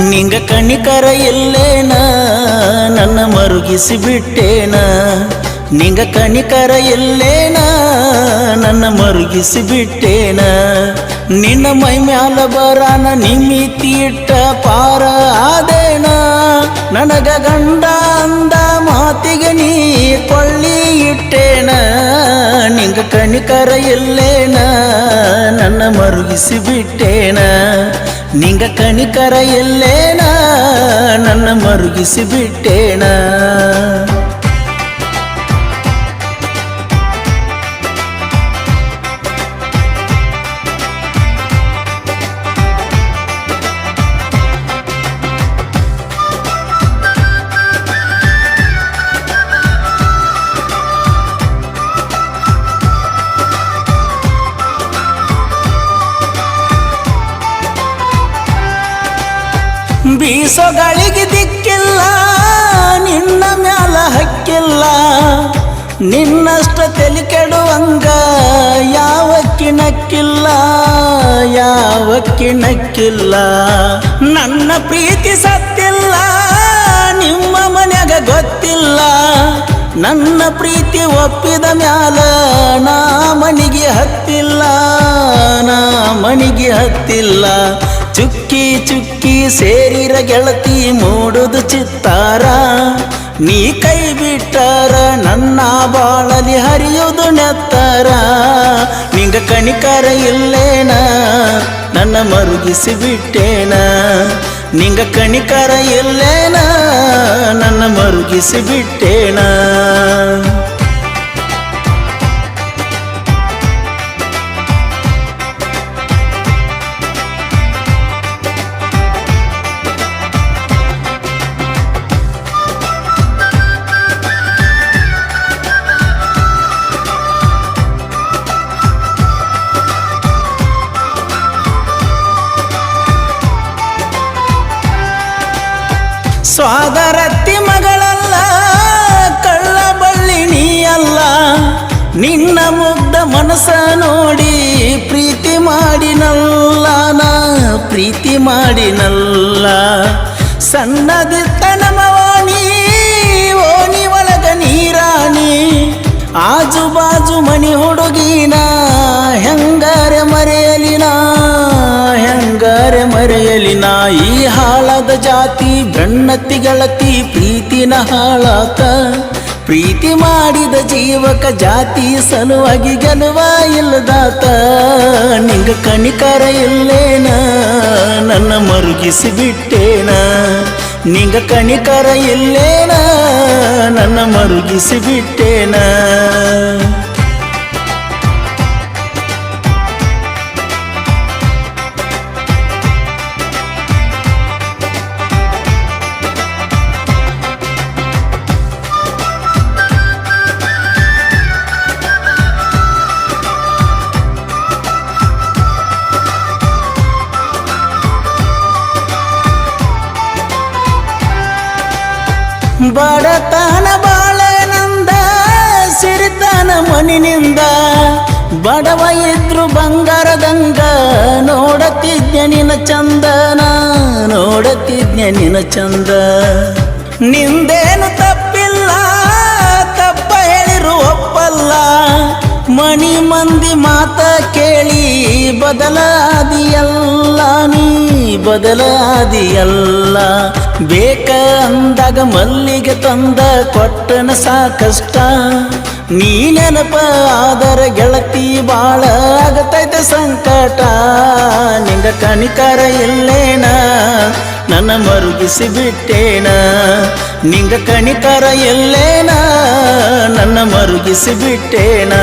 ನಿಂಗ ಕಣಿಕರ ಇಲ್ಲೇನ ನನ್ನ ಮರುಗಿಸಿ ಬಿಟ್ಟೇನ ನಿಂಗ ಕಣಿಕರ ಇಲ್ಲೇನ ನನ್ನ ಮರುಗಿಸಿ ಬಿಟ್ಟೇನ ನಿನ್ನ ಮೈ ಮ್ಯಾಲ ಬರಾನ ನಿಮಿತಿ ಇಟ್ಟ ಪಾರ ಆದೇನ ನನಗ ಗಂಡ ಅಂದ ಮಾತಿಗೆ ನೀ ಕೊಳ್ಳಿ ಇಟ್ಟೇನ ನಿಂಗ ಕಣಿಕರ ಇಲ್ಲೇನ ನನ್ನ ಮರುಗಿಸಿ ಬಿಟ್ಟೇನ ನಿಂಗ ಕಣಿಕರ ಇಲ್ಲೇನ ನನ್ನ ಮರುಗಿಸಿ ಬಿಟ್ಟೇನ ಬೀಸೋ ಗಾಳಿಗೆ ದಿಕ್ಕಿಲ್ಲ ನಿನ್ನ ಮ್ಯಾಲ ಹಕ್ಕಿಲ್ಲ ನಿನ್ನಷ್ಟ ತಲೆ ಕೆಡುವಂಗ ಯಾವ ಕಿಣಕ್ಕಿಲ್ಲ ನನ್ನ ಪ್ರೀತಿ ಸತ್ತಿಲ್ಲ ನಿಮ್ಮ ಮನ್ಯಾಗ ಗೊತ್ತಿಲ್ಲ ನನ್ನ ಪ್ರೀತಿ ಒಪ್ಪಿದ ಮ್ಯಾಲ ನಾ ಮನಿಗೆ ಹತ್ತಿಲ್ಲ ಚುಕ್ಕಿ ಚುಕ್ಕಿ ಸೇರಿರ ಗೆಳತಿ ಮೂಡುದು ಚಿತ್ತಾರ ನೀ ಕೈ ಬಿಟ್ಟಾರ ನನ್ನ ಬಾಳಲಿ ಹರಿಯುವುದು ನೆತ್ತಾರ ನಿಂಗ ಕಣಿಕರ ಇಲ್ಲೇನ ನನ್ನ ಮರುಗಿಸಿ ಬಿಟ್ಟೇನ ನಿಂಗ ಕಣಿಕರ ಇಲ್ಲೇನ ನನ್ನ ಮರುಗಿಸಿ ಬಿಟ್ಟೇನ ಸ್ವಾದರತ್ತಿ ಮಗಳಲ್ಲ ಕಳ್ಳ ಬಳ್ಳಿ ನೀಯಲ್ಲ ನಿನ್ನ ಮುಗ್ಧ ಮನಸ್ಸ ನೋಡಿ ಪ್ರೀತಿ ಮಾಡಿನಲ್ಲ ಸಣ್ಣದಿತ್ತ ನಮವಾಣಿ ಓಣಿ ಒಳಗ ನೀರಾಣಿ ಆಜು ಬಾಜು ಮನಿ ಹುಡುಗಿನ ಹೆಂಗಾರೆ ಮರೆಯಲಿನ ಈ ಹಾಳದ ಜಾತಿ ಗಣ್ಣತ್ತಿ ಗೆಳತಿ ಪ್ರೀತಿನ ಹಾಳಾತ ಪ್ರೀತಿ ಮಾಡಿದ ಜೀವಕ ಜಾತಿ ಸಲುವಾಗಿ ಗೆಲುವ ಇಲ್ಲದಾತ ನಿಂಗ ಕಣಿಕರ ಇಲ್ಲೇನ ನನ್ನ ಮರುಗಿಸಿ ಬಿಟ್ಟೇನ ನಿಂಗ ಕಣಿಕರ ಇಲ್ಲೇನ ನನ್ನ ಮರುಗಿಸಿ ಬಿಟ್ಟೇನ ಬಡತನ ಬಾಳೆನಂದ ಸಿರಿತನ ಮನಿನಿಂದ ಬಡವ ಇದ್ರು ಬಂಗಾರದಂಗ ನೋಡತಿದ್ಯ ನಿನ್ನ ಚಂದ ನಿಂದೇನು ತಪ್ಪಿಲ್ಲ ತಪ್ಪ ಹೇಳಿರು ಒಪ್ಪಲ್ಲ ಮನಿ ಮಂದಿ ಮಾತ ಕೇಳಿ ಬದಲಾದಿಯಲ್ಲ ಬೇಕ ಅಂದಾಗ ಮಲ್ಲಿಗೆ ತಂದ ಕೊಟ್ಟನ ಸಾಕಷ್ಟ ನೀ ನೆನಪ ಆದರ ಗೆಳತಿ ಬಾಳ ಆಗತೈತೆ ಸಂಕಟ ನಿಂಗ ಕಣಿಕರ ಇಲ್ಲೇನ ನನ್ನ ಮರುಗಿಸಿ ಬಿಟ್ಟೇನ ನಿಂಗ ಕಣಿಕರ ಇಲ್ಲೇನ ನನ್ನ ಮರುಗಿಸಿ ಬಿಟ್ಟೇನ